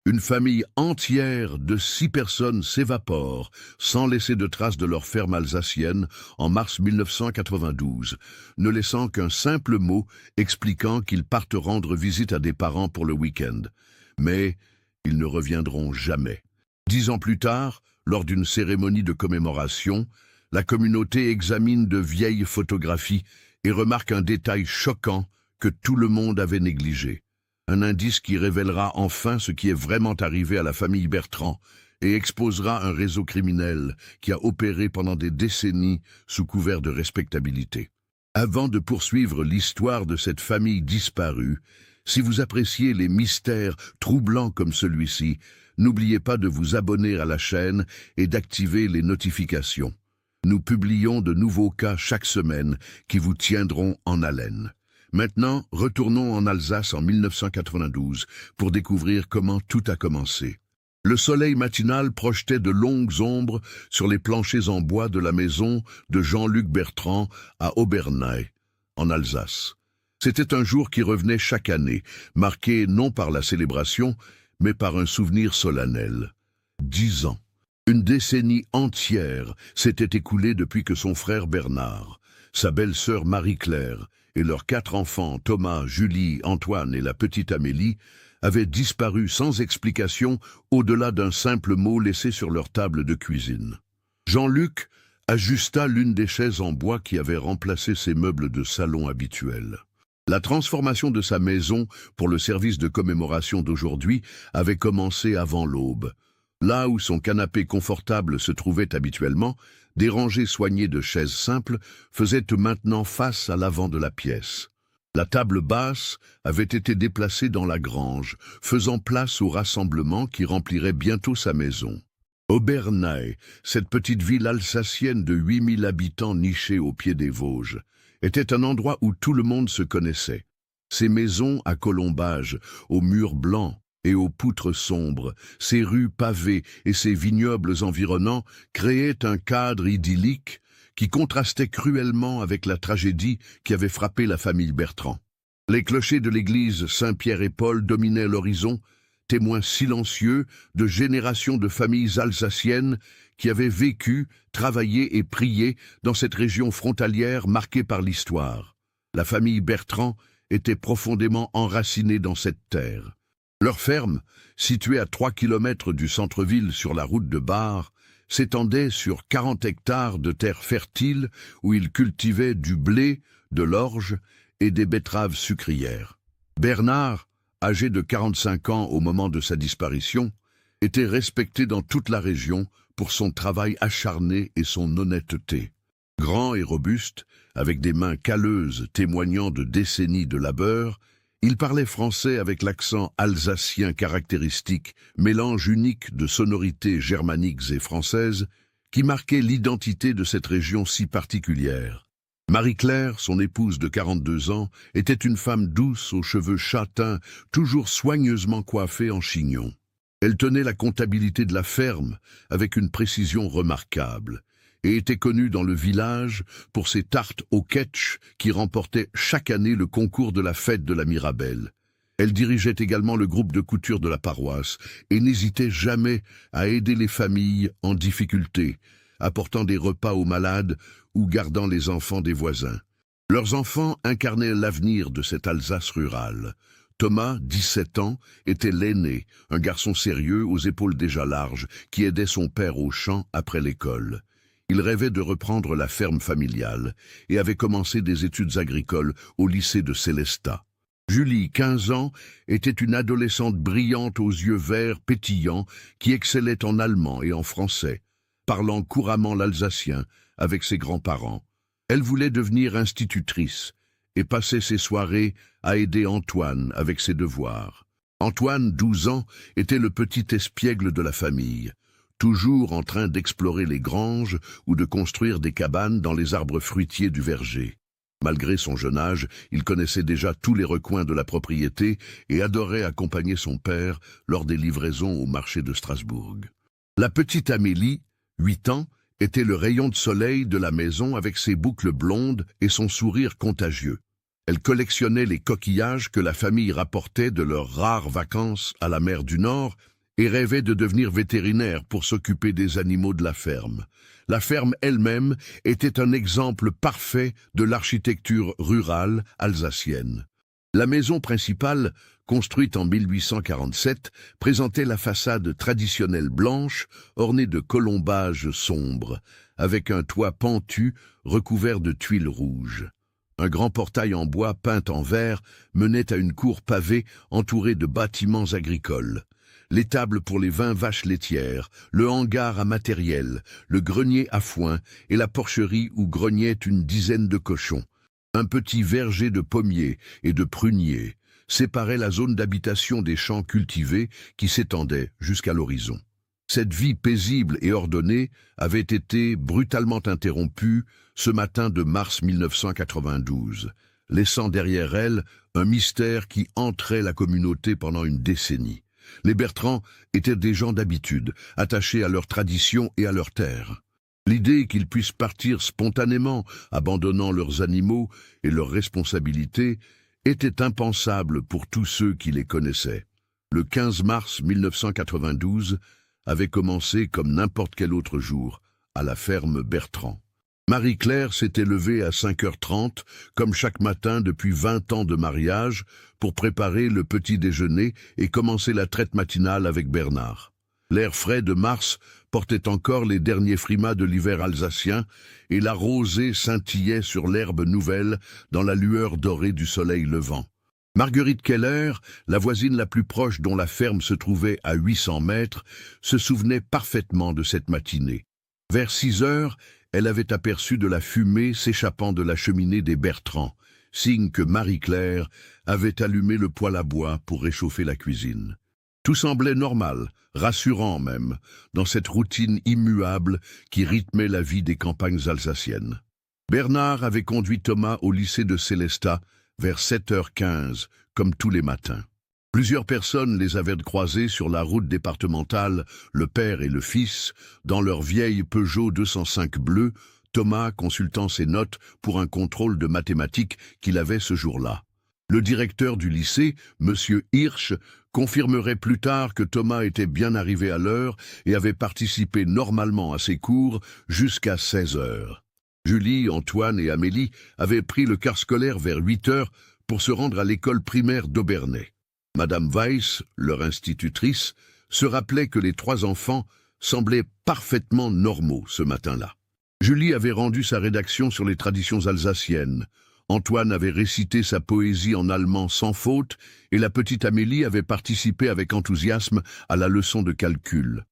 Une famille entière de 6 personnes s'évapore, sans laisser de traces de leur ferme alsacienne, en mars 1992, ne laissant qu'un simple mot expliquant qu'ils partent rendre visite à des parents pour le week-end. Mais ils ne reviendront jamais. 10 ans plus tard, lors d'une cérémonie de commémoration, la communauté examine de vieilles photographies et remarque un détail choquant que tout le monde avait négligé. Un indice qui révélera enfin ce qui est vraiment arrivé à la famille Bertrand et exposera un réseau criminel qui a opéré pendant des décennies sous couvert de respectabilité. Avant de poursuivre l'histoire de cette famille disparue, si vous appréciez les mystères troublants comme celui-ci, n'oubliez pas de vous abonner à la chaîne et d'activer les notifications. Nous publions de nouveaux cas chaque semaine qui vous tiendront en haleine. Maintenant, retournons en Alsace en 1992 pour découvrir comment tout a commencé. Le soleil matinal projetait de longues ombres sur les planchers en bois de la maison de Jean-Luc Bertrand à Obernai, en Alsace. C'était un jour qui revenait chaque année, marqué non par la célébration, mais par un souvenir solennel. 10 ans. Une décennie entière s'était écoulée depuis que son frère Bernard, sa belle-sœur Marie-Claire et leurs 4 enfants, Thomas, Julie, Antoine et la petite Amélie, avaient disparu sans explication au-delà d'un simple mot laissé sur leur table de cuisine. Jean-Luc ajusta l'une des chaises en bois qui avait remplacé ses meubles de salon habituels. La transformation de sa maison pour le service de commémoration d'aujourd'hui avait commencé avant l'aube. Là où son canapé confortable se trouvait habituellement, des rangées soignées de chaises simples faisaient maintenant face à l'avant de la pièce. La table basse avait été déplacée dans la grange, faisant place au rassemblement qui remplirait bientôt sa maison. Obernai, cette petite ville alsacienne de 8000 habitants nichée au pied des Vosges, était un endroit où tout le monde se connaissait. Ses maisons à colombages, aux murs blancs et aux poutres sombres, ses rues pavées et ses vignobles environnants créaient un cadre idyllique qui contrastait cruellement avec la tragédie qui avait frappé la famille Bertrand. Les clochers de l'église Saint-Pierre et Paul dominaient l'horizon, témoins silencieux de générations de familles alsaciennes qui avaient vécu, travaillé et prié dans cette région frontalière marquée par l'histoire. La famille Bertrand était profondément enracinée dans cette terre. Leur ferme, située à 3 kilomètres du centre-ville sur la route de Bar, s'étendait sur 40 hectares de terre fertile où ils cultivaient du blé, de l'orge et des betteraves sucrières. Bernard, âgé de 45 ans au moment de sa disparition, était respecté dans toute la région pour son travail acharné et son honnêteté. Grand et robuste, avec des mains calleuses témoignant de décennies de labeur, il parlait français avec l'accent alsacien caractéristique, mélange unique de sonorités germaniques et françaises, qui marquait l'identité de cette région si particulière. Marie-Claire, son épouse de 42 ans, était une femme douce aux cheveux châtains, toujours soigneusement coiffée en chignon. Elle tenait la comptabilité de la ferme avec une précision remarquable et était connue dans le village pour ses tartes au ketch qui remportaient chaque année le concours de la fête de la Mirabelle. Elle dirigeait également le groupe de couture de la paroisse et n'hésitait jamais à aider les familles en difficulté, apportant des repas aux malades ou gardant les enfants des voisins. Leurs enfants incarnaient l'avenir de cette Alsace rurale. Thomas, 17 ans, était l'aîné, un garçon sérieux aux épaules déjà larges, qui aidait son père au champ après l'école. Il rêvait de reprendre la ferme familiale et avait commencé des études agricoles au lycée de Sélestat. Julie, 15 ans, était une adolescente brillante aux yeux verts pétillants qui excellait en allemand et en français, parlant couramment l'alsacien avec ses grands-parents. Elle voulait devenir institutrice et passait ses soirées à aider Antoine avec ses devoirs. Antoine, 12 ans, était le petit espiègle de la famille, toujours en train d'explorer les granges ou de construire des cabanes dans les arbres fruitiers du verger. Malgré son jeune âge, il connaissait déjà tous les recoins de la propriété et adorait accompagner son père lors des livraisons au marché de Strasbourg. La petite Amélie, 8 ans, était le rayon de soleil de la maison avec ses boucles blondes et son sourire contagieux. Elle collectionnait les coquillages que la famille rapportait de leurs rares vacances à la mer du Nord et rêvait de devenir vétérinaire pour s'occuper des animaux de la ferme. La ferme elle-même était un exemple parfait de l'architecture rurale alsacienne. La maison principale, construite en 1847, présentait la façade traditionnelle blanche, ornée de colombages sombres, avec un toit pentu recouvert de tuiles rouges. Un grand portail en bois peint en vert menait à une cour pavée entourée de bâtiments agricoles. L'étable pour les 20 vaches laitières, le hangar à matériel, le grenier à foin et la porcherie où grognaient une dizaine de cochons. Un petit verger de pommiers et de pruniers séparait la zone d'habitation des champs cultivés qui s'étendaient jusqu'à l'horizon. Cette vie paisible et ordonnée avait été brutalement interrompue ce matin de mars 1992, laissant derrière elle un mystère qui hantrait la communauté pendant une décennie. Les Bertrand étaient des gens d'habitude, attachés à leurs traditions et à leurs terres. L'idée qu'ils puissent partir spontanément, abandonnant leurs animaux et leurs responsabilités, était impensable pour tous ceux qui les connaissaient. Le 15 mars 1992 avait commencé comme n'importe quel autre jour, à la ferme Bertrand. Marie-Claire s'était levée à 5h30, comme chaque matin depuis 20 ans de mariage, pour préparer le petit déjeuner et commencer la traite matinale avec Bernard. L'air frais de mars portait encore les derniers frimas de l'hiver alsacien, et la rosée scintillait sur l'herbe nouvelle dans la lueur dorée du soleil levant. Marguerite Keller, la voisine la plus proche dont la ferme se trouvait à 800 mètres, se souvenait parfaitement de cette matinée. Vers 6 heures, elle avait aperçu de la fumée s'échappant de la cheminée des Bertrand, signe que Marie-Claire avait allumé le poêle à bois pour réchauffer la cuisine. Tout semblait normal, rassurant même, dans cette routine immuable qui rythmait la vie des campagnes alsaciennes. Bernard avait conduit Thomas au lycée de Sélestat vers 7h15, comme tous les matins. Plusieurs personnes les avaient croisés sur la route départementale, le père et le fils, dans leur vieille Peugeot 205 bleue, Thomas consultant ses notes pour un contrôle de mathématiques qu'il avait ce jour-là. Le directeur du lycée, M. Hirsch, confirmerait plus tard que Thomas était bien arrivé à l'heure et avait participé normalement à ses cours jusqu'à 16h. Julie, Antoine et Amélie avaient pris le car scolaire vers 8h pour se rendre à l'école primaire d'Aubernay. Madame Weiss, leur institutrice, se rappelait que les 3 enfants semblaient parfaitement normaux ce matin-là. Julie avait rendu sa rédaction sur les traditions alsaciennes. Antoine avait récité sa poésie en allemand sans faute et la petite Amélie avait participé avec enthousiasme à la leçon de calcul.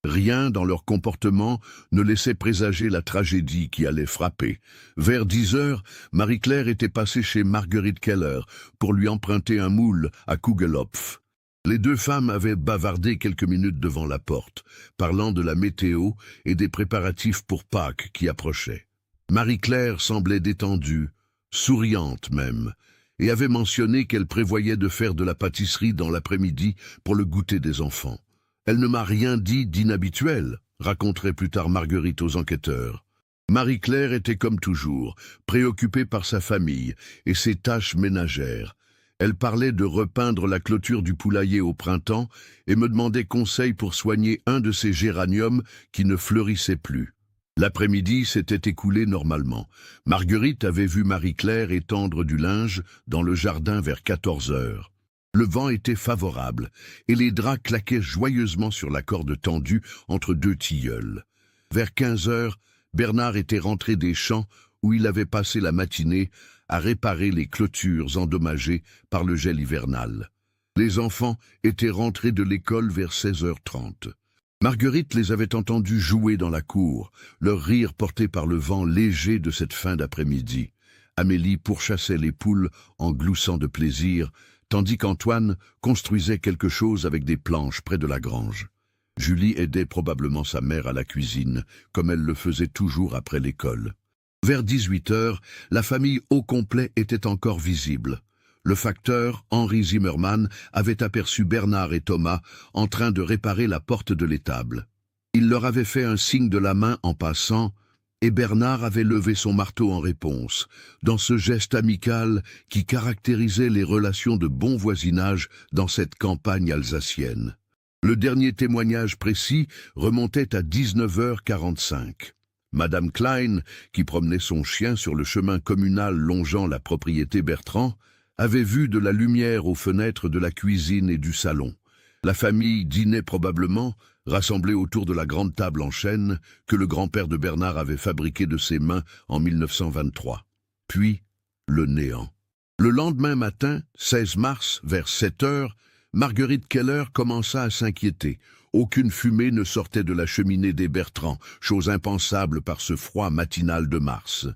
Rien dans leur comportement ne laissait présager la tragédie qui allait frapper. Vers 10h, Marie-Claire était passée chez Marguerite Keller pour lui emprunter un moule à Kugelhopf. Les 2 femmes avaient bavardé quelques minutes devant la porte, parlant de la météo et des préparatifs pour Pâques qui approchaient. Marie-Claire semblait détendue, souriante même, et avait mentionné qu'elle prévoyait de faire de la pâtisserie dans l'après-midi pour le goûter des enfants. Elle ne m'a rien dit d'inhabituel, raconterait plus tard Marguerite aux enquêteurs. Marie-Claire était comme toujours, préoccupée par sa famille et ses tâches ménagères. Elle parlait de repeindre la clôture du poulailler au printemps et me demandait conseil pour soigner un de ses géraniums qui ne fleurissait plus. L'après-midi s'était écoulé normalement. Marguerite avait vu Marie-Claire étendre du linge dans le jardin vers 14h. Le vent était favorable, et les draps claquaient joyeusement sur la corde tendue entre 2 tilleuls. Vers 15h, Bernard était rentré des champs où il avait passé la matinée à réparer les clôtures endommagées par le gel hivernal. Les enfants étaient rentrés de l'école vers 16h30. Marguerite les avait entendus jouer dans la cour, leur rire porté par le vent léger de cette fin d'après-midi. Amélie pourchassait les poules en gloussant de plaisir, tandis qu'Antoine construisait quelque chose avec des planches près de la grange. Julie aidait probablement sa mère à la cuisine, comme elle le faisait toujours après l'école. Vers 18h, la famille au complet était encore visible. Le facteur, Henri Zimmermann, avait aperçu Bernard et Thomas en train de réparer la porte de l'étable. Il leur avait fait un signe de la main en passant, et Bernard avait levé son marteau en réponse, dans ce geste amical qui caractérisait les relations de bon voisinage dans cette campagne alsacienne. Le dernier témoignage précis remontait à 19h45. Madame Klein, qui promenait son chien sur le chemin communal longeant la propriété Bertrand, avait vu de la lumière aux fenêtres de la cuisine et du salon. La famille dînait probablement, rassemblée autour de la grande table en chêne que le grand-père de Bernard avait fabriquée de ses mains en 1923. Puis, le néant. Le lendemain matin, 16 mars, vers 7 heures, Marguerite Keller commença à s'inquiéter. Aucune fumée ne sortait de la cheminée des Bertrand, chose impensable par ce froid matinal de mars.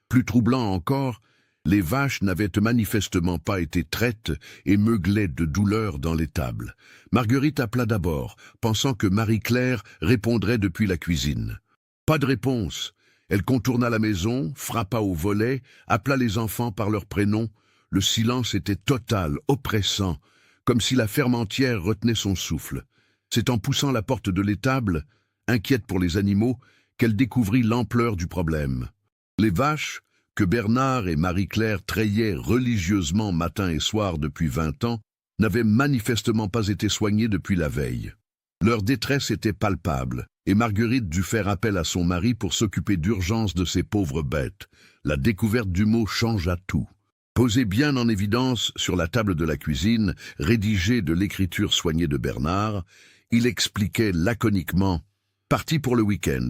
Plus troublant encore, les vaches n'avaient manifestement pas été traites et meuglaient de douleur dans l'étable. Marguerite appela d'abord, pensant que Marie-Claire répondrait depuis la cuisine. Pas de réponse. Elle contourna la maison, frappa au volet, appela les enfants par leur prénom. Le silence était total, oppressant, comme si la ferme entière retenait son souffle. C'est en poussant la porte de l'étable, inquiète pour les animaux, qu'elle découvrit l'ampleur du problème. Les vaches, que Bernard et Marie-Claire traillaient religieusement matin et soir depuis 20 ans, n'avaient manifestement pas été soignées depuis la veille. Leur détresse était palpable, et Marguerite dut faire appel à son mari pour s'occuper d'urgence de ces pauvres bêtes. La découverte du mot changea tout. Posé bien en évidence sur la table de la cuisine, rédigé de l'écriture soignée de Bernard, il expliquait laconiquement « Parti pour le week-end,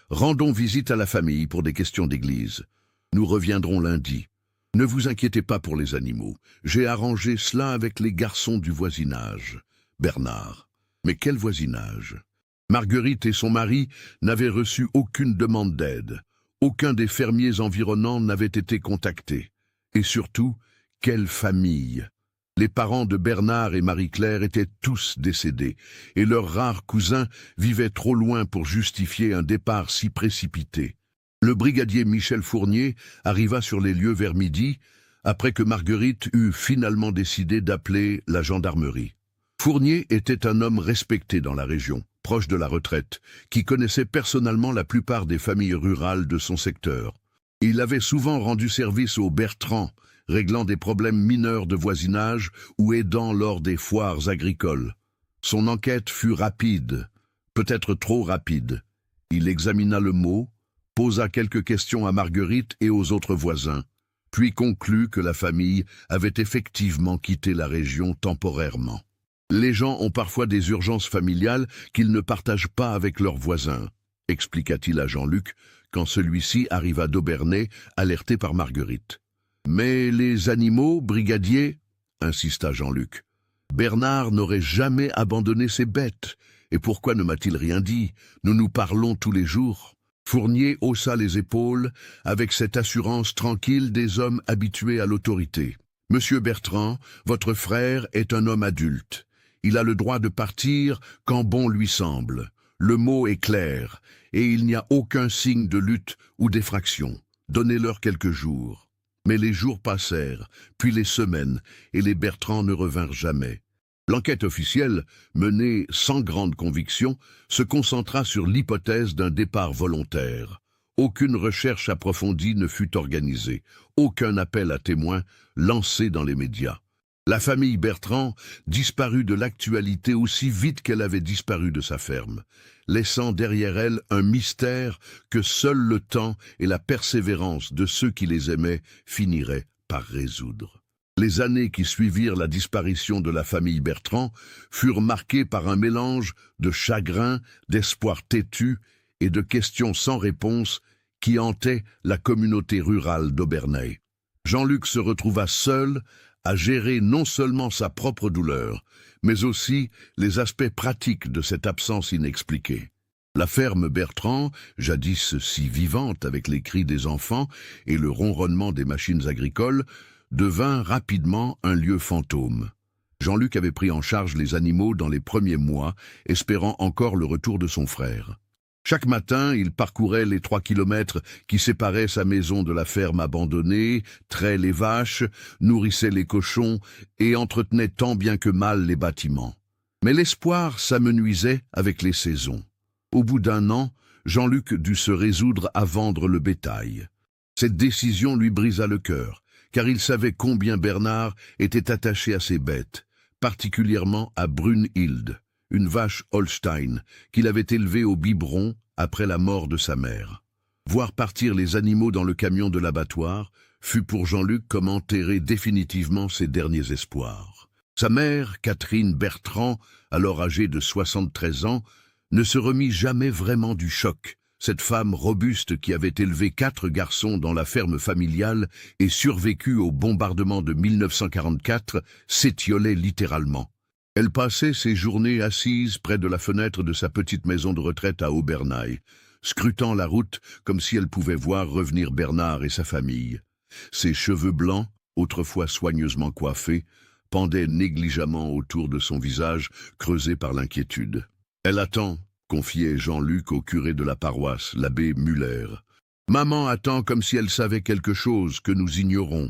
rendons visite à la famille pour des questions d'église. Nous reviendrons lundi. Ne vous inquiétez pas pour les animaux. J'ai arrangé cela avec les garçons du voisinage. Bernard. Mais quel voisinage? Marguerite et son mari n'avaient reçu aucune demande d'aide. Aucun des fermiers environnants n'avait été contacté. Et surtout, quelle famille! Les parents de Bernard et Marie-Claire étaient tous décédés, et leur rare cousin vivait trop loin pour justifier un départ si précipité. Le brigadier Michel Fournier arriva sur les lieux vers midi, après que Marguerite eut finalement décidé d'appeler la gendarmerie. Fournier était un homme respecté dans la région, proche de la retraite, qui connaissait personnellement la plupart des familles rurales de son secteur. Il avait souvent rendu service aux Bertrand, réglant des problèmes mineurs de voisinage ou aidant lors des foires agricoles. Son enquête fut rapide, peut-être trop rapide. Il examina le mot, posa quelques questions à Marguerite et aux autres voisins, puis conclut que la famille avait effectivement quitté la région temporairement. Les gens ont parfois des urgences familiales qu'ils ne partagent pas avec leurs voisins, expliqua-t-il à Jean-Luc quand celui-ci arriva d'Aubernay, alerté par Marguerite. Mais les animaux, brigadier, insista Jean-Luc. Bernard n'aurait jamais abandonné ses bêtes. Et pourquoi ne m'a-t-il rien dit? Nous nous parlons tous les jours. Fournier haussa les épaules avec cette assurance tranquille des hommes habitués à l'autorité. Monsieur Bertrand, votre frère est un homme adulte. Il a le droit de partir quand bon lui semble. Le mot est clair, et il n'y a aucun signe de lutte ou d'effraction. Donnez-leur quelques jours. Mais les jours passèrent, puis les semaines, et les Bertrand ne revinrent jamais. L'enquête officielle, menée sans grande conviction, se concentra sur l'hypothèse d'un départ volontaire. Aucune recherche approfondie ne fut organisée, aucun appel à témoins lancé dans les médias. La famille Bertrand disparut de l'actualité aussi vite qu'elle avait disparu de sa ferme, laissant derrière elle un mystère que seul le temps et la persévérance de ceux qui les aimaient finiraient par résoudre. Les années qui suivirent la disparition de la famille Bertrand furent marquées par un mélange de chagrin, d'espoir têtu et de questions sans réponse qui hantaient la communauté rurale d'Aubernay. Jean-Luc se retrouva seul à gérer non seulement sa propre douleur, mais aussi les aspects pratiques de cette absence inexpliquée. La ferme Bertrand, jadis si vivante avec les cris des enfants et le ronronnement des machines agricoles, devint rapidement un lieu fantôme. Jean-Luc avait pris en charge les animaux dans les premiers mois, espérant encore le retour de son frère. Chaque matin, il parcourait les 3 kilomètres qui séparaient sa maison de la ferme abandonnée, traitait les vaches, nourrissait les cochons et entretenait tant bien que mal les bâtiments. Mais l'espoir s'amenuisait avec les saisons. Au bout d'1 an, Jean-Luc dut se résoudre à vendre le bétail. Cette décision lui brisa le cœur, car il savait combien Bernard était attaché à ses bêtes, particulièrement à Brunhilde, une vache Holstein, qu'il avait élevée au biberon après la mort de sa mère. Voir partir les animaux dans le camion de l'abattoir fut pour Jean-Luc comme enterrer définitivement ses derniers espoirs. Sa mère, Catherine Bertrand, alors âgée de 73 ans, ne se remit jamais vraiment du choc. Cette femme robuste qui avait élevé 4 garçons dans la ferme familiale et survécu au bombardement de 1944 s'étiolait littéralement. Elle passait ses journées assise près de la fenêtre de sa petite maison de retraite à Obernai, scrutant la route comme si elle pouvait voir revenir Bernard et sa famille. Ses cheveux blancs, autrefois soigneusement coiffés, pendaient négligemment autour de son visage creusé par l'inquiétude. « Elle attend », confiait Jean-Luc au curé de la paroisse, l'abbé Muller. « Maman attend comme si elle savait quelque chose que nous ignorons.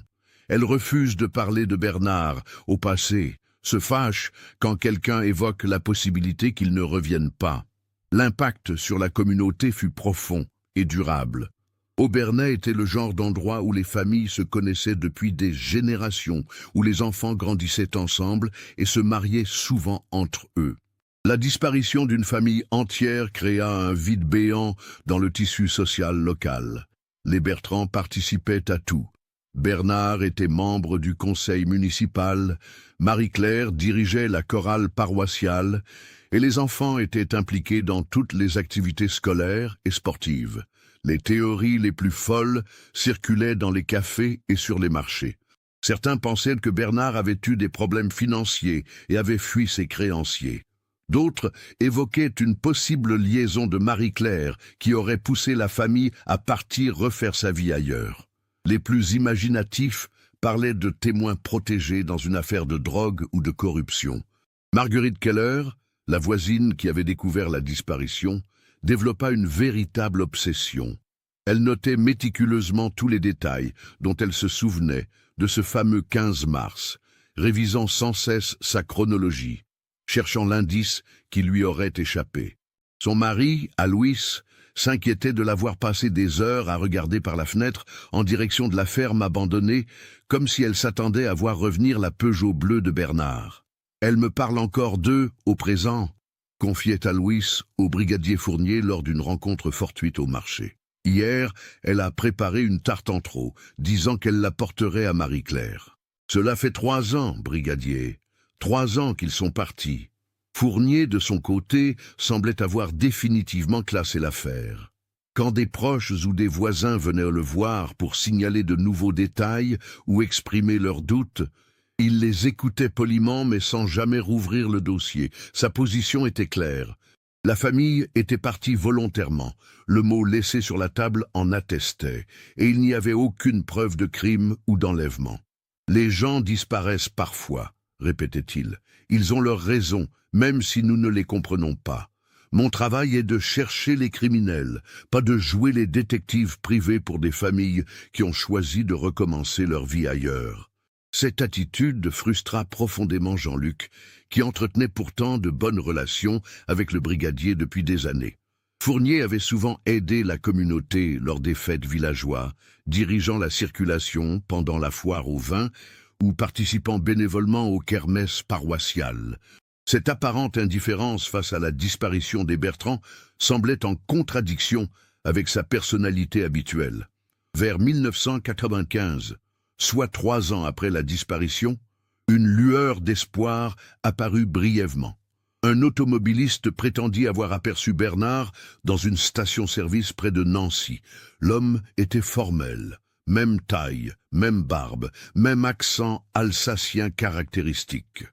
Elle refuse de parler de Bernard, au passé, se fâche quand quelqu'un évoque la possibilité qu'il ne revienne pas. L'impact sur la communauté fut profond et durable. Obernai était le genre d'endroit où les familles se connaissaient depuis des générations, où les enfants grandissaient ensemble et se mariaient souvent entre eux. La disparition d'une famille entière créa un vide béant dans le tissu social local. Les Bertrand participaient à tout. Bernard était membre du conseil municipal, Marie-Claire dirigeait la chorale paroissiale, et les enfants étaient impliqués dans toutes les activités scolaires et sportives. Les théories les plus folles circulaient dans les cafés et sur les marchés. Certains pensaient que Bernard avait eu des problèmes financiers et avait fui ses créanciers. D'autres évoquaient une possible liaison de Marie-Claire qui aurait poussé la famille à partir refaire sa vie ailleurs. Les plus imaginatifs parlaient de témoins protégés dans une affaire de drogue ou de corruption. Marguerite Keller, la voisine qui avait découvert la disparition, développa une véritable obsession. Elle notait méticuleusement tous les détails dont elle se souvenait de ce fameux 15 mars, révisant sans cesse sa chronologie, cherchant l'indice qui lui aurait échappé. Son mari, Alois, s'inquiétait de la voir passer des heures à regarder par la fenêtre en direction de la ferme abandonnée, comme si elle s'attendait à voir revenir la Peugeot bleue de Bernard. « Elle me parle encore d'eux, au présent », confiait Alois au brigadier Fournier lors d'une rencontre fortuite au marché. « Hier, elle a préparé une tarte en trop, disant qu'elle la porterait à Marie-Claire. »« Cela fait 3 ans, brigadier. 3 ans qu'ils sont partis. » Fournier, de son côté, semblait avoir définitivement classé l'affaire. Quand des proches ou des voisins venaient le voir pour signaler de nouveaux détails ou exprimer leurs doutes, il les écoutait poliment mais sans jamais rouvrir le dossier. Sa position était claire. La famille était partie volontairement. Le mot laissé sur la table en attestait, et il n'y avait aucune preuve de crime ou d'enlèvement. « Les gens disparaissent parfois », répétait-il. « Ils ont leurs raisons, même si nous ne les comprenons pas. Mon travail est de chercher les criminels, pas de jouer les détectives privés pour des familles qui ont choisi de recommencer leur vie ailleurs. » Cette attitude frustra profondément Jean-Luc, qui entretenait pourtant de bonnes relations avec le brigadier depuis des années. Fournier avait souvent aidé la communauté lors des fêtes villageois, dirigeant la circulation pendant la foire au vin ou participant bénévolement aux kermesses paroissiales. Cette apparente indifférence face à la disparition des Bertrand semblait en contradiction avec sa personnalité habituelle. Vers 1995, soit 3 ans après la disparition, une lueur d'espoir apparut brièvement. Un automobiliste prétendit avoir aperçu Bernard dans une station-service près de Nancy. L'homme était formel, même taille, même barbe, même accent alsacien caractéristique.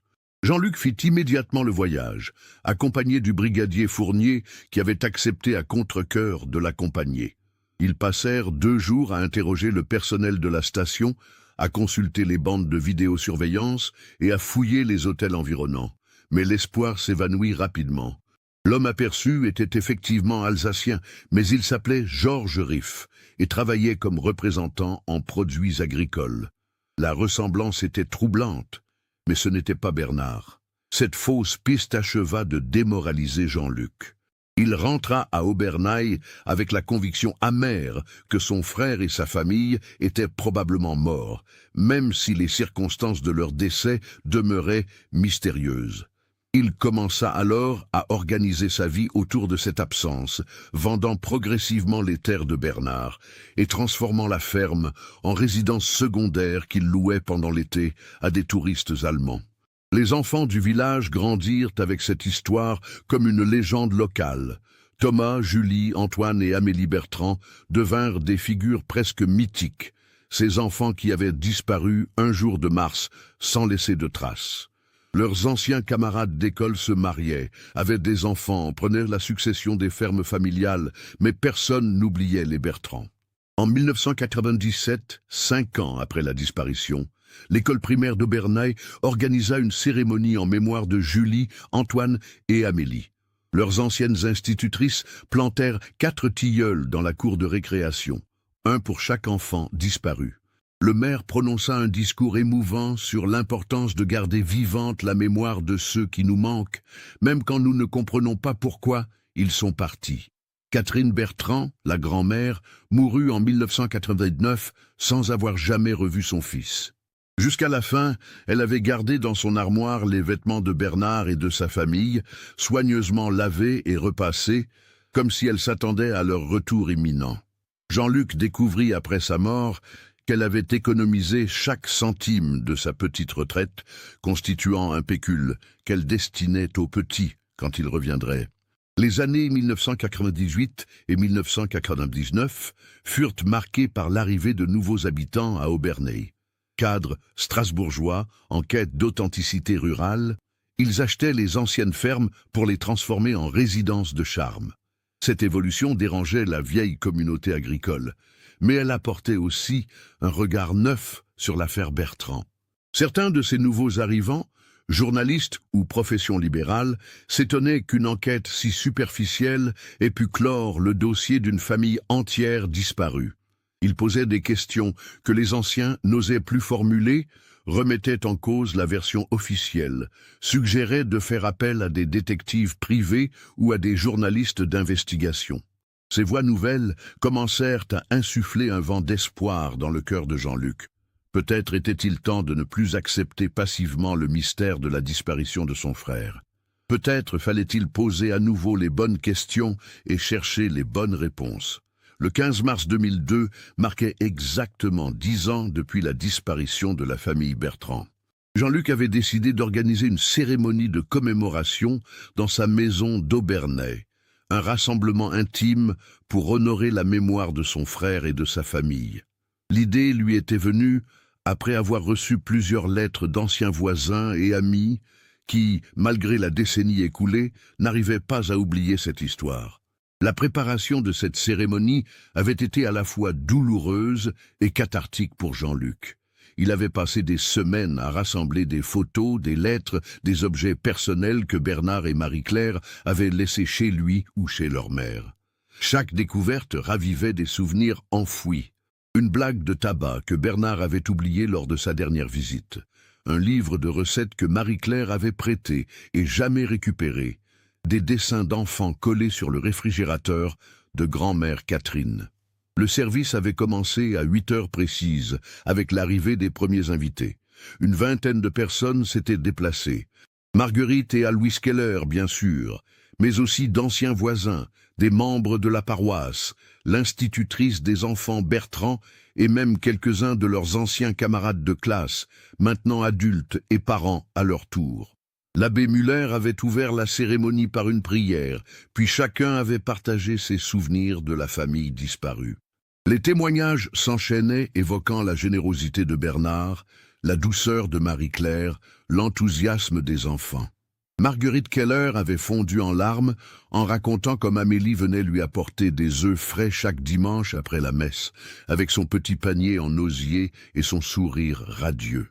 Jean-Luc fit immédiatement le voyage, accompagné du brigadier Fournier qui avait accepté à contre-cœur de l'accompagner. Ils passèrent 2 jours à interroger le personnel de la station, à consulter les bandes de vidéosurveillance et à fouiller les hôtels environnants. Mais l'espoir s'évanouit rapidement. L'homme aperçu était effectivement alsacien, mais il s'appelait Georges Riff et travaillait comme représentant en produits agricoles. La ressemblance était troublante, mais ce n'était pas Bernard. Cette fausse piste acheva de démoraliser Jean-Luc. Il rentra à Obernai avec la conviction amère que son frère et sa famille étaient probablement morts, même si les circonstances de leur décès demeuraient mystérieuses. Il commença alors à organiser sa vie autour de cette absence, vendant progressivement les terres de Bernard et transformant la ferme en résidence secondaire qu'il louait pendant l'été à des touristes allemands. Les enfants du village grandirent avec cette histoire comme une légende locale. Thomas, Julie, Antoine et Amélie Bertrand devinrent des figures presque mythiques, ces enfants qui avaient disparu un jour de mars sans laisser de traces. Leurs anciens camarades d'école se mariaient, avaient des enfants, prenaient la succession des fermes familiales, mais personne n'oubliait les Bertrand. En 1997, 5 ans après la disparition, l'école primaire d'Obernai organisa une cérémonie en mémoire de Julie, Antoine et Amélie. Leurs anciennes institutrices plantèrent 4 tilleuls dans la cour de récréation, un pour chaque enfant disparu. Le maire prononça un discours émouvant sur l'importance de garder vivante la mémoire de ceux qui nous manquent, même quand nous ne comprenons pas pourquoi ils sont partis. Catherine Bertrand, la grand-mère, mourut en 1989 sans avoir jamais revu son fils. Jusqu'à la fin, elle avait gardé dans son armoire les vêtements de Bernard et de sa famille, soigneusement lavés et repassés, comme si elle s'attendait à leur retour imminent. Jean-Luc découvrit après sa mort qu'elle avait économisé chaque centime de sa petite retraite, constituant un pécule qu'elle destinait aux petits quand ils reviendraient. Les années 1998 et 1999 furent marquées par l'arrivée de nouveaux habitants à Obernai. Cadres strasbourgeois en quête d'authenticité rurale, ils achetaient les anciennes fermes pour les transformer en résidences de charme. Cette évolution dérangeait la vieille communauté agricole, mais elle apportait aussi un regard neuf sur l'affaire Bertrand. Certains de ces nouveaux arrivants, journalistes ou professions libérales, s'étonnaient qu'une enquête si superficielle ait pu clore le dossier d'une famille entière disparue. Ils posaient des questions que les anciens n'osaient plus formuler, remettaient en cause la version officielle, suggéraient de faire appel à des détectives privés ou à des journalistes d'investigation. Ces voix nouvelles commencèrent à insuffler un vent d'espoir dans le cœur de Jean-Luc. Peut-être était-il temps de ne plus accepter passivement le mystère de la disparition de son frère. Peut-être fallait-il poser à nouveau les bonnes questions et chercher les bonnes réponses. Le 15 mars 2002 marquait exactement 10 ans depuis la disparition de la famille Bertrand. Jean-Luc avait décidé d'organiser une cérémonie de commémoration dans sa maison d'Obernai. Un rassemblement intime pour honorer la mémoire de son frère et de sa famille. L'idée lui était venue après avoir reçu plusieurs lettres d'anciens voisins et amis qui, malgré la décennie écoulée, n'arrivaient pas à oublier cette histoire. La préparation de cette cérémonie avait été à la fois douloureuse et cathartique pour Jean-Luc. Il avait passé des semaines à rassembler des photos, des lettres, des objets personnels que Bernard et Marie-Claire avaient laissés chez lui ou chez leur mère. Chaque découverte ravivait des souvenirs enfouis. Une blague de tabac que Bernard avait oubliée lors de sa dernière visite. Un livre de recettes que Marie-Claire avait prêté et jamais récupéré. Des dessins d'enfants collés sur le réfrigérateur de grand-mère Catherine. Le service avait commencé à 8 heures précises, avec l'arrivée des premiers invités. Une vingtaine de personnes s'étaient déplacées. Marguerite et Aloïs Keller, bien sûr, mais aussi d'anciens voisins, des membres de la paroisse, l'institutrice des enfants Bertrand et même quelques-uns de leurs anciens camarades de classe, maintenant adultes et parents à leur tour. L'abbé Muller avait ouvert la cérémonie par une prière, puis chacun avait partagé ses souvenirs de la famille disparue. Les témoignages s'enchaînaient évoquant la générosité de Bernard, la douceur de Marie-Claire, l'enthousiasme des enfants. Marguerite Keller avait fondu en larmes en racontant comme Amélie venait lui apporter des œufs frais chaque dimanche après la messe, avec son petit panier en osier et son sourire radieux.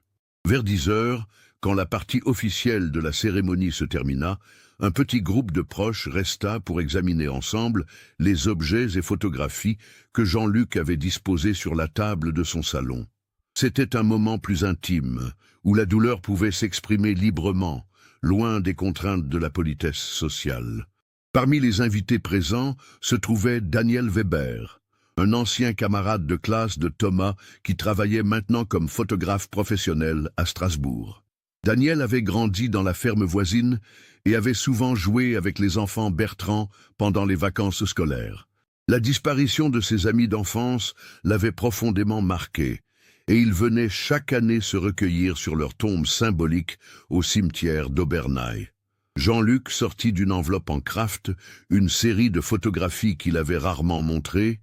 Vers 10 heures, quand la partie officielle de la cérémonie se termina, un petit groupe de proches resta pour examiner ensemble les objets et photographies que Jean-Luc avait disposés sur la table de son salon. C'était un moment plus intime, où la douleur pouvait s'exprimer librement, loin des contraintes de la politesse sociale. Parmi les invités présents se trouvait Daniel Weber, un ancien camarade de classe de Thomas qui travaillait maintenant comme photographe professionnel à Strasbourg. Daniel avait grandi dans la ferme voisine et avait souvent joué avec les enfants Bertrand pendant les vacances scolaires. La disparition de ses amis d'enfance l'avait profondément marqué, et ils venaient chaque année se recueillir sur leur tombe symbolique au cimetière d'Obernai. Jean-Luc sortit d'une enveloppe en kraft une série de photographies qu'il avait rarement montrées,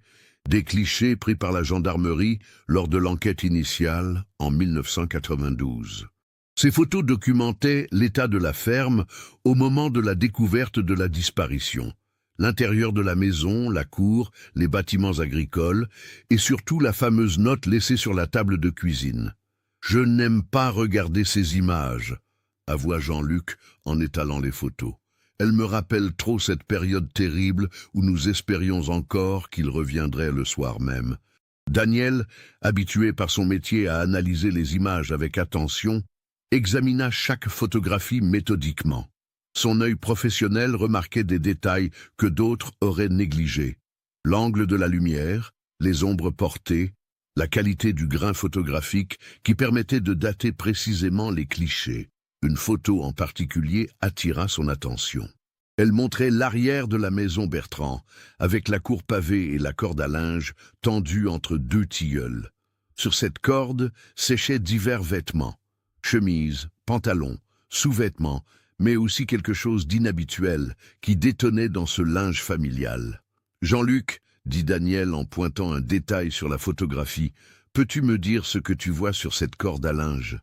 des clichés pris par la gendarmerie lors de l'enquête initiale en 1992. Ces photos documentaient l'état de la ferme au moment de la découverte de la disparition. L'intérieur de la maison, la cour, les bâtiments agricoles et surtout la fameuse note laissée sur la table de cuisine. « Je n'aime pas regarder ces images », avoua Jean-Luc en étalant les photos. « Elles me rappellent trop cette période terrible où nous espérions encore qu'il reviendrait le soir même. » Daniel, habitué par son métier à analyser les images avec attention, examina chaque photographie méthodiquement. Son œil professionnel remarquait des détails que d'autres auraient négligés. L'angle de la lumière, les ombres portées, la qualité du grain photographique qui permettait de dater précisément les clichés. Une photo en particulier attira son attention. Elle montrait l'arrière de la maison Bertrand, avec la cour pavée et la corde à linge tendue entre deux tilleuls. Sur cette corde séchaient divers vêtements. Chemises, pantalons, sous-vêtements, mais aussi quelque chose d'inhabituel qui détonnait dans ce linge familial. « Jean-Luc, » dit Daniel en pointant un détail sur la photographie, « peux-tu me dire ce que tu vois sur cette corde à linge ?»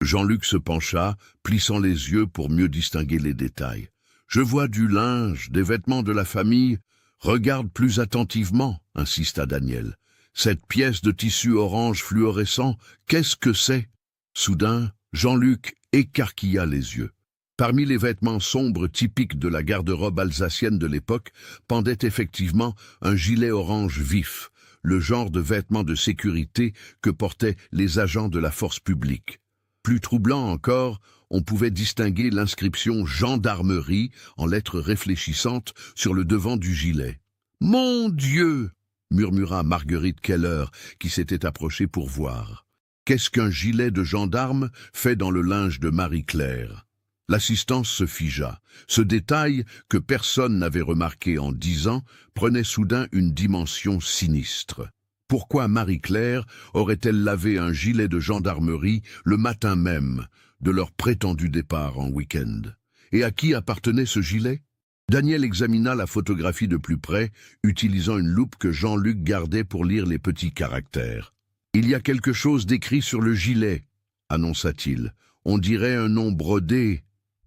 Jean-Luc se pencha, plissant les yeux pour mieux distinguer les détails. « Je vois du linge, des vêtements de la famille. Regarde plus attentivement, » insista Daniel. « Cette pièce de tissu orange fluorescent, qu'est-ce que c'est ?» Soudain, Jean-Luc écarquilla les yeux. Parmi les vêtements sombres typiques de la garde-robe alsacienne de l'époque, pendait effectivement un gilet orange vif, le genre de vêtements de sécurité que portaient les agents de la force publique. Plus troublant encore, on pouvait distinguer l'inscription « Gendarmerie » en lettres réfléchissantes sur le devant du gilet. « Mon Dieu !» murmura Marguerite Keller, qui s'était approchée pour voir. « Qu'est-ce qu'un gilet de gendarme fait dans le linge de Marie-Claire ?» L'assistance se figea. Ce détail, que personne n'avait remarqué en 10 ans, prenait soudain une dimension sinistre. Pourquoi Marie-Claire aurait-elle lavé un gilet de gendarmerie le matin même de leur prétendu départ en week-end? Et à qui appartenait ce gilet? Daniel examina la photographie de plus près, utilisant une loupe que Jean-Luc gardait pour lire les petits caractères. « Il y a quelque chose d'écrit sur le gilet, » annonça-t-il. « On dirait un nom brodé.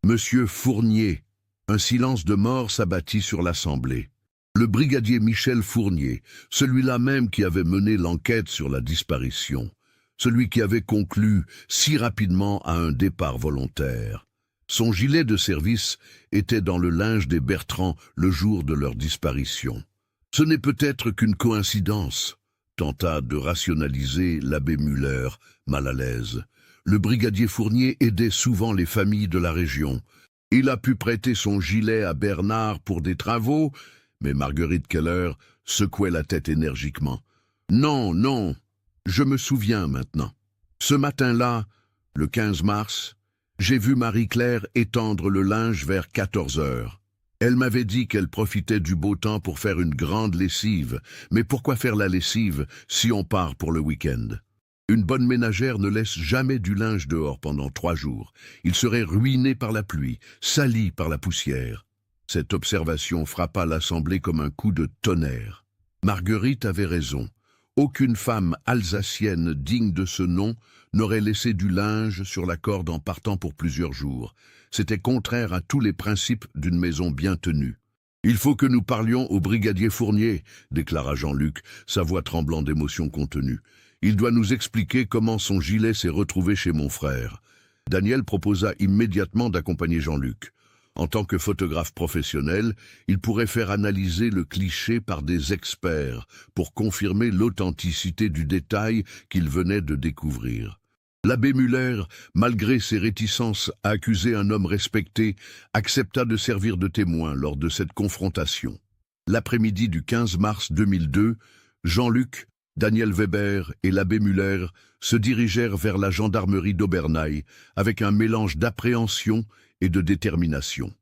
Monsieur Fournier. » Un silence de mort s'abattit sur l'assemblée. Le brigadier Michel Fournier, celui-là même qui avait mené l'enquête sur la disparition, celui qui avait conclu si rapidement à un départ volontaire. Son gilet de service était dans le linge des Bertrand le jour de leur disparition. Ce n'est peut-être qu'une coïncidence, tenta de rationaliser l'abbé Muller, mal à l'aise. Le brigadier Fournier aidait souvent les familles de la région. Il a pu prêter son gilet à Bernard pour des travaux, mais Marguerite Keller secouait la tête énergiquement. « Non, non, je me souviens maintenant. Ce matin-là, le 15 mars, j'ai vu Marie-Claire étendre le linge vers 14 heures. Elle m'avait dit qu'elle profitait du beau temps pour faire une grande lessive. Mais pourquoi faire la lessive si on part pour le week-end ? Une bonne ménagère ne laisse jamais du linge dehors pendant 3 jours. Il serait ruiné par la pluie, sali par la poussière. » Cette observation frappa l'assemblée comme un coup de tonnerre. Marguerite avait raison. Aucune femme alsacienne digne de ce nom n'aurait laissé du linge sur la corde en partant pour plusieurs jours. C'était contraire à tous les principes d'une maison bien tenue. « Il faut que nous parlions au brigadier Fournier, » déclara Jean-Luc, sa voix tremblant d'émotion contenue. « Il doit nous expliquer comment son gilet s'est retrouvé chez mon frère. » Daniel proposa immédiatement d'accompagner Jean-Luc. En tant que photographe professionnel, il pourrait faire analyser le cliché par des experts pour confirmer l'authenticité du détail qu'il venait de découvrir. L'abbé Muller, malgré ses réticences à accuser un homme respecté, accepta de servir de témoin lors de cette confrontation. L'après-midi du 15 mars 2002, Jean-Luc, Daniel Weber et l'abbé Muller se dirigèrent vers la gendarmerie d'Obernai avec un mélange d'appréhension et de détermination.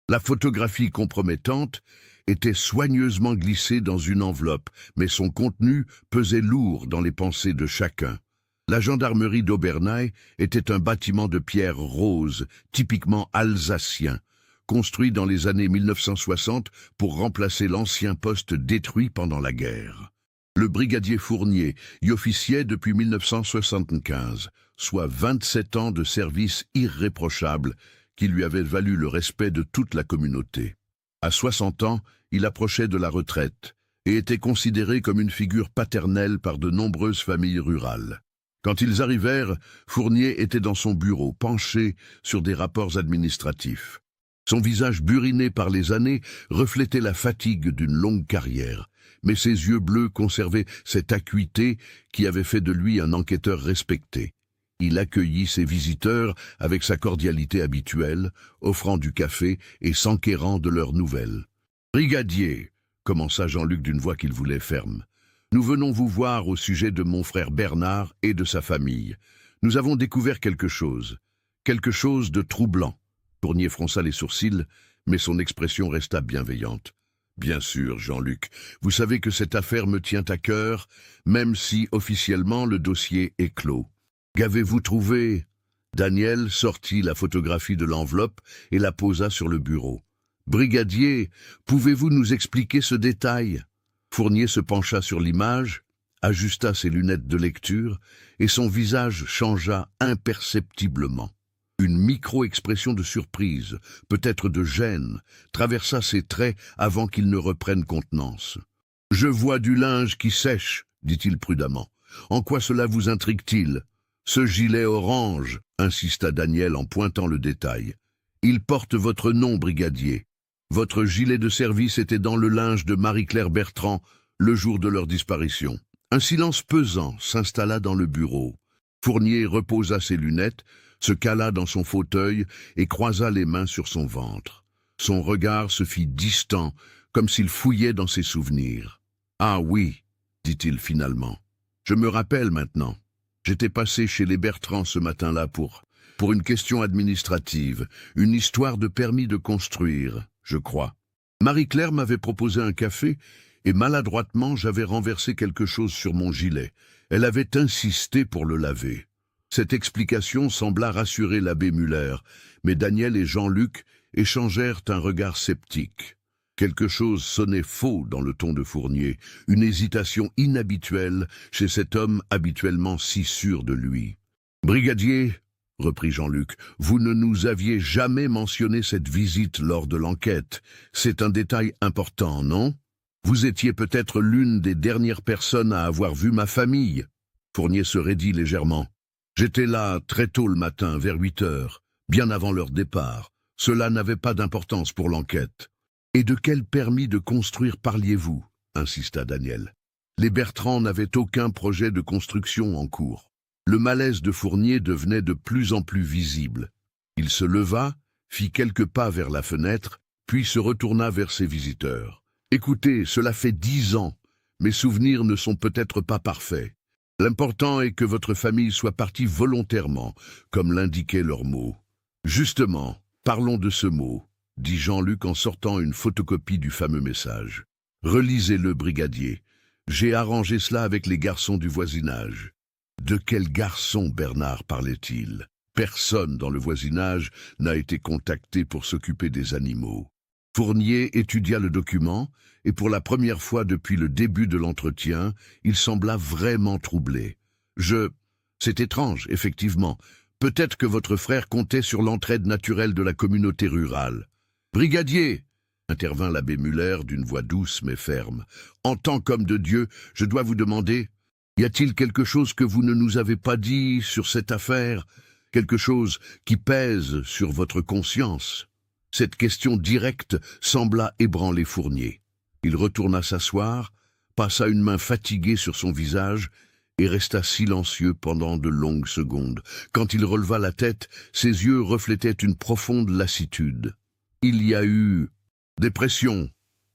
La photographie compromettante était soigneusement glissée dans une enveloppe, mais son contenu pesait lourd dans les pensées de chacun. La gendarmerie d'Obernai était un bâtiment de pierre rose, typiquement alsacien, construit dans les années 1960 pour remplacer l'ancien poste détruit pendant la guerre. Le brigadier Fournier y officiait depuis 1975, soit 27 ans de service irréprochable qui lui avait valu le respect de toute la communauté. À 60 ans, il approchait de la retraite et était considéré comme une figure paternelle par de nombreuses familles rurales. Quand ils arrivèrent, Fournier était dans son bureau, penché sur des rapports administratifs. Son visage buriné par les années reflétait la fatigue d'une longue carrière, mais ses yeux bleus conservaient cette acuité qui avait fait de lui un enquêteur respecté. Il accueillit ses visiteurs avec sa cordialité habituelle, offrant du café et s'enquérant de leurs nouvelles. « Brigadier », commença Jean-Luc d'une voix qu'il voulait ferme, « nous venons vous voir au sujet de mon frère Bernard et de sa famille. Nous avons découvert quelque chose de troublant. » Fournier fronça les sourcils, mais son expression resta bienveillante. « Bien sûr, Jean-Luc, vous savez que cette affaire me tient à cœur, même si officiellement le dossier est clos. Qu'avez-vous trouvé ?» Daniel sortit la photographie de l'enveloppe et la posa sur le bureau. « Brigadier, pouvez-vous nous expliquer ce détail ?» Fournier se pencha sur l'image, ajusta ses lunettes de lecture et son visage changea imperceptiblement. Une micro-expression de surprise, peut-être de gêne, traversa ses traits avant qu'il ne reprenne contenance. « Je vois du linge qui sèche, » dit-il prudemment. « En quoi cela vous intrigue-t-il ?»« Ce gilet orange, » insista Daniel en pointant le détail. « Il porte votre nom, brigadier. Votre gilet de service était dans le linge de Marie-Claire Bertrand le jour de leur disparition. » Un silence pesant s'installa dans le bureau. Fournier reposa ses lunettes, se cala dans son fauteuil et croisa les mains sur son ventre. Son regard se fit distant, comme s'il fouillait dans ses souvenirs. « Ah oui, » dit-il finalement. « Je me rappelle maintenant. J'étais passé chez les Bertrand ce matin-là pour une question administrative, une histoire de permis de construire, je crois. Marie-Claire m'avait proposé un café et maladroitement j'avais renversé quelque chose sur mon gilet. Elle avait insisté pour le laver. » Cette explication sembla rassurer l'abbé Muller, mais Daniel et Jean-Luc échangèrent un regard sceptique. Quelque chose sonnait faux dans le ton de Fournier, une hésitation inhabituelle chez cet homme habituellement si sûr de lui. « Brigadier, » reprit Jean-Luc, « vous ne nous aviez jamais mentionné cette visite lors de l'enquête. C'est un détail important, non? Vous étiez peut-être l'une des dernières personnes à avoir vu ma famille. » Fournier se raidit légèrement. « J'étais là très tôt le matin, vers 8 heures, bien avant leur départ. Cela n'avait pas d'importance pour l'enquête. »« Et de quel permis de construire parliez-vous » insista Daniel. Les Bertrand n'avaient aucun projet de construction en cours. Le malaise de Fournier devenait de plus en plus visible. Il se leva, fit quelques pas vers la fenêtre, puis se retourna vers ses visiteurs. « Écoutez, cela fait 10 ans. Mes souvenirs ne sont peut-être pas parfaits. L'important est que votre famille soit partie volontairement, comme l'indiquaient leurs mots. »« Justement, parlons de ce mot, » dit Jean-Luc en sortant une photocopie du fameux message. « Relisez-le, brigadier. J'ai arrangé cela avec les garçons du voisinage. » De quel garçon Bernard parlait-il? Personne dans le voisinage n'a été contacté pour s'occuper des animaux. Fournier étudia le document, et pour la première fois depuis le début de l'entretien, il sembla vraiment troublé. C'est étrange, effectivement. Peut-être que votre frère comptait sur l'entraide naturelle de la communauté rurale. « Brigadier !» intervint l'abbé Muller d'une voix douce mais ferme. « En tant qu'homme de Dieu, je dois vous demander, y a-t-il quelque chose que vous ne nous avez pas dit sur cette affaire, quelque chose qui pèse sur votre conscience ?» Cette question directe sembla ébranler Fournier. Il retourna s'asseoir, passa une main fatiguée sur son visage et resta silencieux pendant de longues secondes. Quand il releva la tête, ses yeux reflétaient une profonde lassitude. « Il y a eu des pressions, »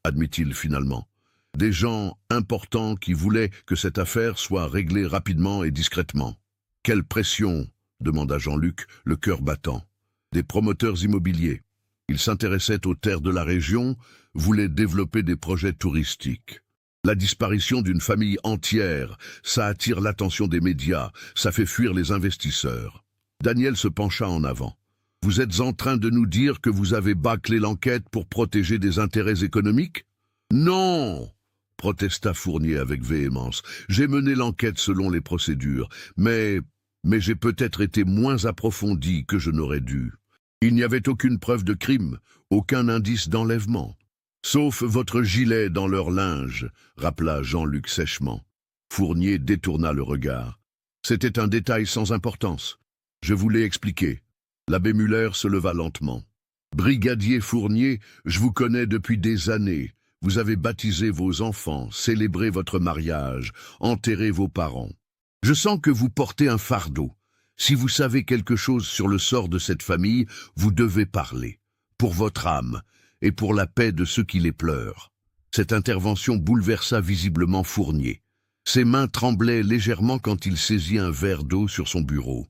admit-il finalement. Des gens importants qui voulaient que cette affaire soit réglée rapidement et discrètement. Quelle pression, demanda Jean-Luc, le cœur battant. Des promoteurs immobiliers. Ils s'intéressaient aux terres de la région, voulaient développer des projets touristiques. La disparition d'une famille entière, ça attire l'attention des médias, ça fait fuir les investisseurs. Daniel se pencha en avant. Vous êtes en train de nous dire que vous avez bâclé l'enquête pour protéger des intérêts économiques? Non, protesta Fournier avec véhémence. J'ai mené l'enquête selon les procédures, mais j'ai peut-être été moins approfondi que je n'aurais dû. Il n'y avait aucune preuve de crime, aucun indice d'enlèvement. Sauf votre gilet dans leur linge, rappela Jean-Luc sèchement. Fournier détourna le regard. C'était un détail sans importance. Je vous l'ai expliqué. L'abbé Muller se leva lentement. Brigadier Fournier, je vous connais depuis des années. Vous avez baptisé vos enfants, célébré votre mariage, enterré vos parents. Je sens que vous portez un fardeau. Si vous savez quelque chose sur le sort de cette famille, vous devez parler. Pour votre âme et pour la paix de ceux qui les pleurent. Cette intervention bouleversa visiblement Fournier. Ses mains tremblaient légèrement quand il saisit un verre d'eau sur son bureau.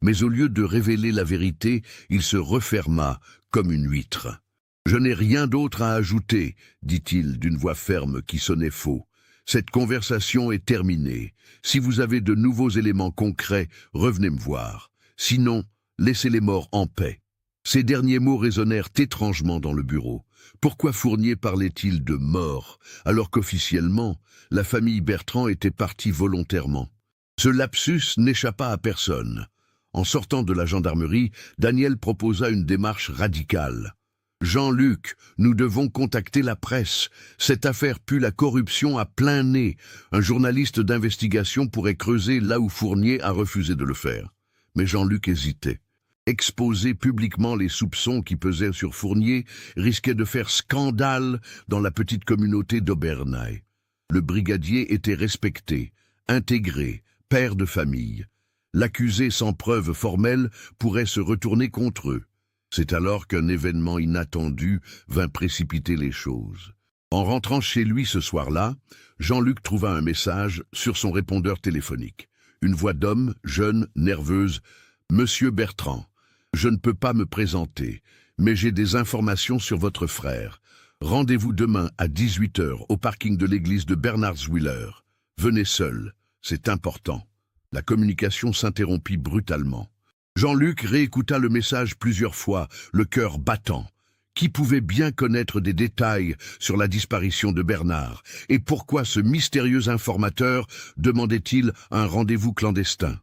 Mais au lieu de révéler la vérité, il se referma comme une huître. « Je n'ai rien d'autre à ajouter, dit-il d'une voix ferme qui sonnait faux. Cette conversation est terminée. Si vous avez de nouveaux éléments concrets, revenez me voir. Sinon, laissez les morts en paix. » Ces derniers mots résonnèrent étrangement dans le bureau. Pourquoi Fournier parlait-il de mort, alors qu'officiellement, la famille Bertrand était partie volontairement? Ce lapsus n'échappa à personne. En sortant de la gendarmerie, Daniel proposa une démarche radicale. « Jean-Luc, nous devons contacter la presse. Cette affaire pue la corruption à plein nez. Un journaliste d'investigation pourrait creuser là où Fournier a refusé de le faire. » Mais Jean-Luc hésitait. Exposer publiquement les soupçons qui pesaient sur Fournier risquait de faire scandale dans la petite communauté d'Obernai. Le brigadier était respecté, intégré, père de famille. L'accusé sans preuve formelle pourrait se retourner contre eux. C'est alors qu'un événement inattendu vint précipiter les choses. En rentrant chez lui ce soir-là, Jean-Luc trouva un message sur son répondeur téléphonique. Une voix d'homme, jeune, nerveuse. « Monsieur Bertrand, je ne peux pas me présenter, mais j'ai des informations sur votre frère. Rendez-vous demain à 18h au parking de l'église de Bernardswiller. Venez seul, c'est important. » La communication s'interrompit brutalement. Jean-Luc réécouta le message plusieurs fois, le cœur battant. Qui pouvait bien connaître des détails sur la disparition de Bernard? Et pourquoi ce mystérieux informateur demandait-il un rendez-vous clandestin?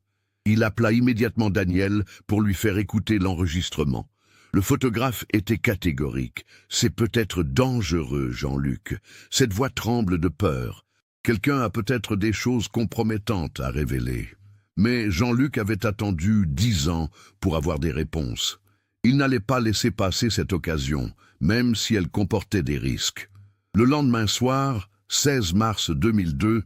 Il appela immédiatement Daniel pour lui faire écouter l'enregistrement. Le photographe était catégorique. « C'est peut-être dangereux, Jean-Luc. Cette voix tremble de peur. Quelqu'un a peut-être des choses compromettantes à révéler. » Mais Jean-Luc avait attendu 10 ans pour avoir des réponses. Il n'allait pas laisser passer cette occasion, même si elle comportait des risques. Le lendemain soir, 16 mars 2002,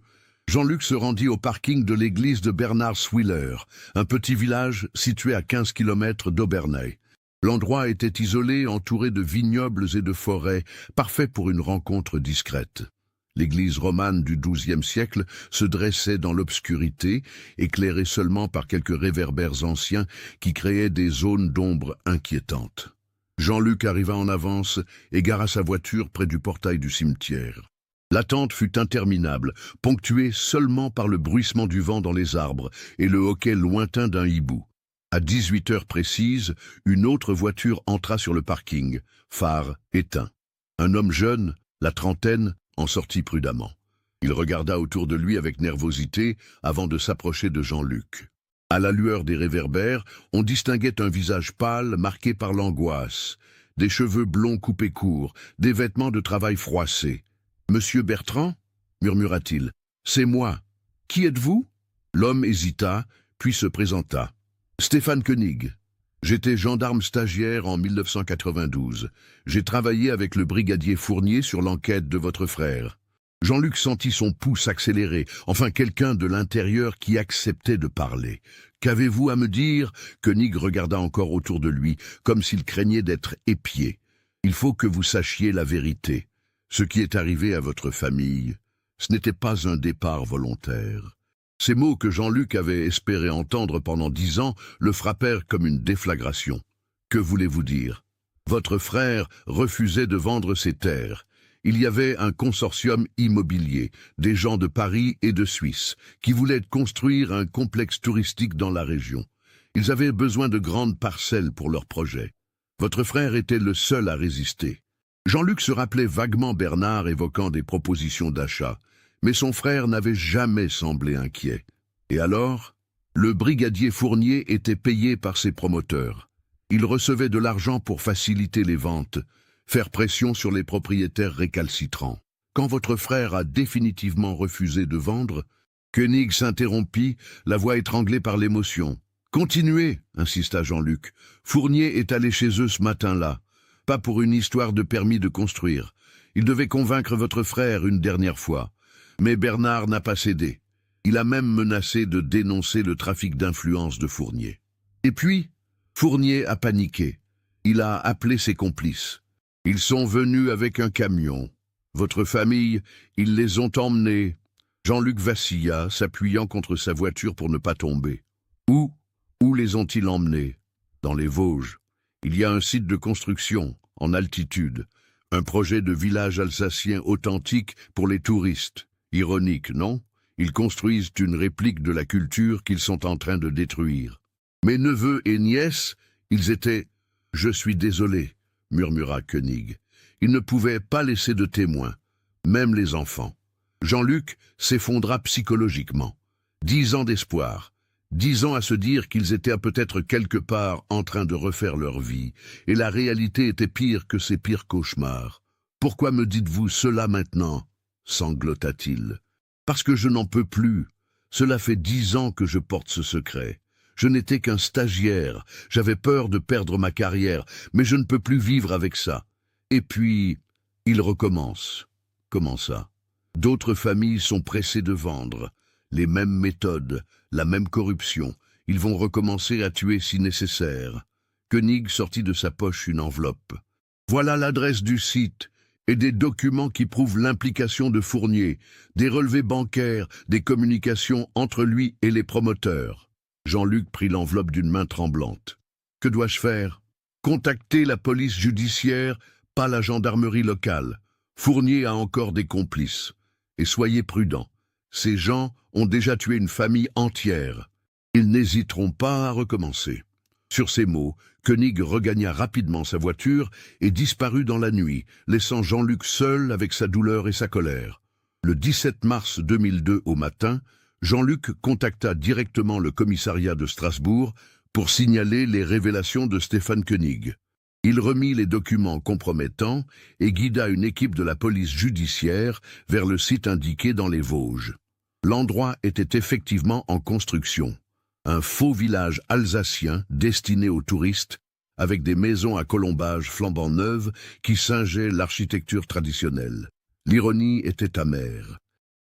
Jean-Luc se rendit au parking de l'église de Bernardswiller, un petit village situé à 15 km d'Obernai. L'endroit était isolé, entouré de vignobles et de forêts, parfait pour une rencontre discrète. L'église romane du XIIe siècle se dressait dans l'obscurité, éclairée seulement par quelques réverbères anciens qui créaient des zones d'ombre inquiétantes. Jean-Luc arriva en avance et gara sa voiture près du portail du cimetière. L'attente fut interminable, ponctuée seulement par le bruissement du vent dans les arbres et le hoquet lointain d'un hibou. À 18h précises, une autre voiture entra sur le parking, phare éteint. Un homme jeune, la trentaine, en sortit prudemment. Il regarda autour de lui avec nervosité avant de s'approcher de Jean-Luc. À la lueur des réverbères, on distinguait un visage pâle marqué par l'angoisse, des cheveux blonds coupés courts, des vêtements de travail froissés. « Monsieur Bertrand » murmura-t-il. « C'est moi. Qui êtes-vous » L'homme hésita, puis se présenta. « Stéphane Koenig. J'étais gendarme stagiaire en 1992. J'ai travaillé avec le brigadier Fournier sur l'enquête de votre frère. » Jean-Luc sentit son pouls s'accélérer, enfin quelqu'un de l'intérieur qui acceptait de parler. « Qu'avez-vous à me dire » Koenig regarda encore autour de lui, comme s'il craignait d'être épié. « Il faut que vous sachiez la vérité. Ce qui est arrivé à votre famille, ce n'était pas un départ volontaire. » Ces mots que Jean-Luc avait espéré entendre pendant 10 ans le frappèrent comme une déflagration. Que voulez-vous dire? Votre frère refusait de vendre ses terres. Il y avait un consortium immobilier, des gens de Paris et de Suisse, qui voulaient construire un complexe touristique dans la région. Ils avaient besoin de grandes parcelles pour leur projet. Votre frère était le seul à résister. Jean-Luc se rappelait vaguement Bernard évoquant des propositions d'achat, mais son frère n'avait jamais semblé inquiet. Et alors, le brigadier Fournier était payé par ses promoteurs. Il recevait de l'argent pour faciliter les ventes, faire pression sur les propriétaires récalcitrants. Quand votre frère a définitivement refusé de vendre, Koenig s'interrompit, la voix étranglée par l'émotion. « Continuez, insista Jean-Luc. Fournier est allé chez eux ce matin-là. Pas pour une histoire de permis de construire. Il devait convaincre votre frère une dernière fois. Mais Bernard n'a pas cédé. Il a même menacé de dénoncer le trafic d'influence de Fournier. Et puis, Fournier a paniqué. Il a appelé ses complices. Ils sont venus avec un camion. Votre famille, ils les ont emmenés. » Jean-Luc vacilla, s'appuyant contre sa voiture pour ne pas tomber. « Où les ont-ils emmenés? » ?»« Dans les Vosges. Il y a un site de construction, en altitude. Un projet de village alsacien authentique pour les touristes. Ironique, non? Ils construisent une réplique de la culture qu'ils sont en train de détruire. Mes neveux et nièces, ils étaient... »« Je suis désolé, » murmura Koenig. Il ne pouvait pas laisser de témoins, même les enfants. Jean-Luc s'effondra psychologiquement. 10 ans d'espoir. 10 ans à se dire qu'ils étaient peut-être quelque part en train de refaire leur vie, et la réalité était pire que ces pires cauchemars. « Pourquoi me dites-vous cela maintenant ?» sanglota-t-il. « Parce que je n'en peux plus. Cela fait 10 ans que je porte ce secret. Je n'étais qu'un stagiaire, j'avais peur de perdre ma carrière, mais je ne peux plus vivre avec ça. Et puis, il recommence. » « Comment ça ? » « D'autres familles sont pressées de vendre. Les mêmes méthodes, la même corruption. Ils vont recommencer à tuer si nécessaire. » Koenig sortit de sa poche une enveloppe. « Voilà l'adresse du site et des documents qui prouvent l'implication de Fournier, des relevés bancaires, des communications entre lui et les promoteurs. » Jean-Luc prit l'enveloppe d'une main tremblante. « Que dois-je faire ? Contacter la police judiciaire, pas la gendarmerie locale. Fournier a encore des complices. Et soyez prudents. Ces gens ont déjà tué une famille entière. Ils n'hésiteront pas à recommencer. » Sur ces mots, Koenig regagna rapidement sa voiture et disparut dans la nuit, laissant Jean-Luc seul avec sa douleur et sa colère. Le 17 mars 2002 au matin, Jean-Luc contacta directement le commissariat de Strasbourg pour signaler les révélations de Stéphane Koenig. Il remit les documents compromettants et guida une équipe de la police judiciaire vers le site indiqué dans les Vosges. L'endroit était effectivement en construction. Un faux village alsacien destiné aux touristes, avec des maisons à colombages flambant neuves qui singeaient l'architecture traditionnelle. L'ironie était amère.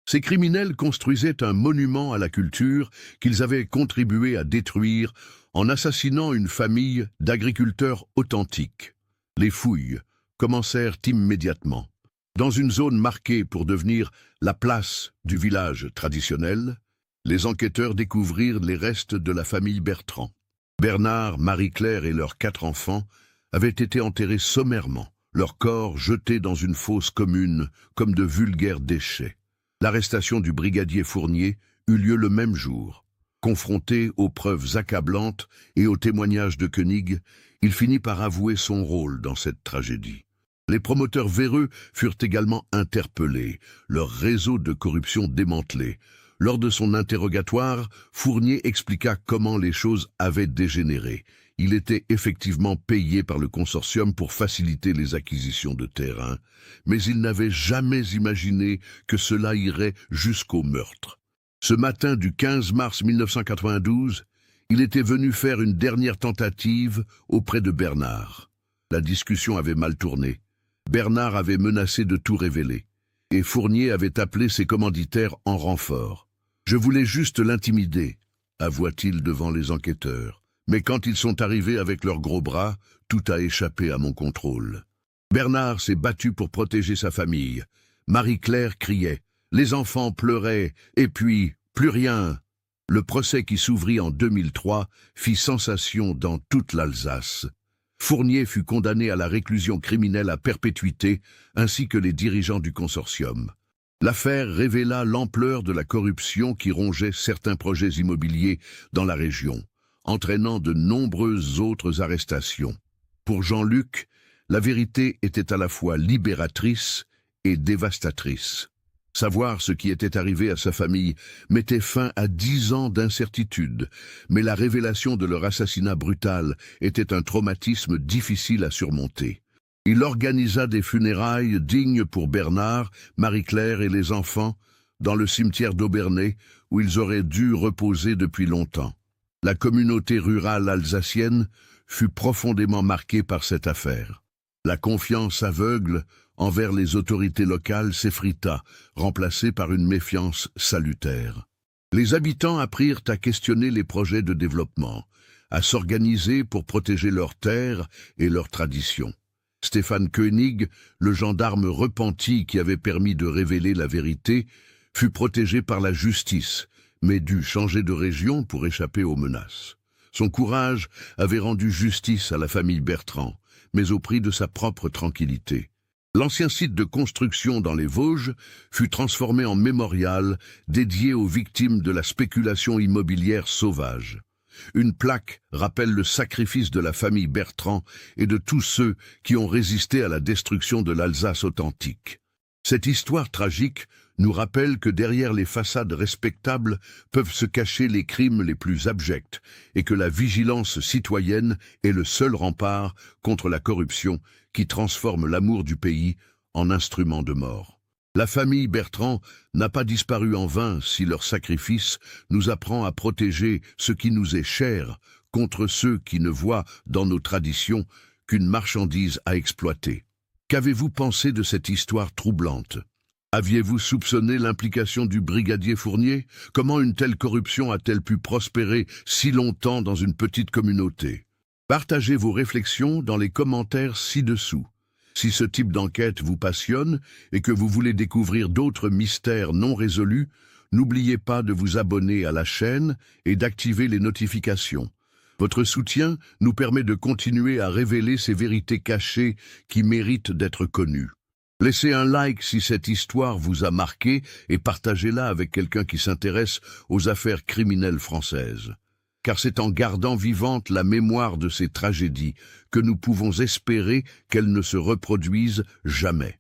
Ces criminels construisaient un monument à la culture qu'ils avaient contribué à détruire en assassinant une famille d'agriculteurs authentiques. Les fouilles commencèrent immédiatement. Dans une zone marquée pour devenir la place du village traditionnel, les enquêteurs découvrirent les restes de la famille Bertrand. Bernard, Marie-Claire et leurs 4 enfants avaient été enterrés sommairement, leurs corps jetés dans une fosse commune comme de vulgaires déchets. L'arrestation du brigadier Fournier eut lieu le même jour. Confronté aux preuves accablantes et aux témoignages de Koenig, il finit par avouer son rôle dans cette tragédie. Les promoteurs véreux furent également interpellés, leur réseau de corruption démantelé. Lors de son interrogatoire, Fournier expliqua comment les choses avaient dégénéré. Il était effectivement payé par le consortium pour faciliter les acquisitions de terrain, mais il n'avait jamais imaginé que cela irait jusqu'au meurtre. Ce matin du 15 mars 1992, il était venu faire une dernière tentative auprès de Bernard. La discussion avait mal tourné. Bernard avait menacé de tout révéler, et Fournier avait appelé ses commanditaires en renfort. « Je voulais juste l'intimider », avoua-t-il devant les enquêteurs. « Mais quand ils sont arrivés avec leurs gros bras, tout a échappé à mon contrôle. » Bernard s'est battu pour protéger sa famille. Marie-Claire criait. Les enfants pleuraient, et puis, plus rien. Le procès qui s'ouvrit en 2003 fit sensation dans toute l'Alsace. Fournier fut condamné à la réclusion criminelle à perpétuité, ainsi que les dirigeants du consortium. L'affaire révéla l'ampleur de la corruption qui rongeait certains projets immobiliers dans la région, entraînant de nombreuses autres arrestations. Pour Jean-Luc, la vérité était à la fois libératrice et dévastatrice. Savoir ce qui était arrivé à sa famille mettait fin à 10 ans d'incertitude, mais la révélation de leur assassinat brutal était un traumatisme difficile à surmonter. Il organisa des funérailles dignes pour Bernard, Marie-Claire et les enfants dans le cimetière d'Aubernay, où ils auraient dû reposer depuis longtemps. La communauté rurale alsacienne fut profondément marquée par cette affaire. La confiance aveugle envers les autorités locales s'effrita, remplacée par une méfiance salutaire. Les habitants apprirent à questionner les projets de développement, à s'organiser pour protéger leurs terres et leurs traditions. Stéphane Koenig, le gendarme repenti qui avait permis de révéler la vérité, fut protégé par la justice, mais dut changer de région pour échapper aux menaces. Son courage avait rendu justice à la famille Bertrand, mais au prix de sa propre tranquillité. L'ancien site de construction dans les Vosges fut transformé en mémorial dédié aux victimes de la spéculation immobilière sauvage. Une plaque rappelle le sacrifice de la famille Bertrand et de tous ceux qui ont résisté à la destruction de l'Alsace authentique. Cette histoire tragique nous rappelle que derrière les façades respectables peuvent se cacher les crimes les plus abjects et que la vigilance citoyenne est le seul rempart contre la corruption qui transforme l'amour du pays en instrument de mort. La famille Bertrand n'a pas disparu en vain si leur sacrifice nous apprend à protéger ce qui nous est cher contre ceux qui ne voient dans nos traditions qu'une marchandise à exploiter. Qu'avez-vous pensé de cette histoire troublante ? Aviez-vous soupçonné l'implication du brigadier Fournier ? Comment une telle corruption a-t-elle pu prospérer si longtemps dans une petite communauté ? Partagez vos réflexions dans les commentaires ci-dessous. Si ce type d'enquête vous passionne et que vous voulez découvrir d'autres mystères non résolus, n'oubliez pas de vous abonner à la chaîne et d'activer les notifications. Votre soutien nous permet de continuer à révéler ces vérités cachées qui méritent d'être connues. Laissez un like si cette histoire vous a marqué et partagez-la avec quelqu'un qui s'intéresse aux affaires criminelles françaises. Car c'est en gardant vivante la mémoire de ces tragédies que nous pouvons espérer qu'elles ne se reproduisent jamais.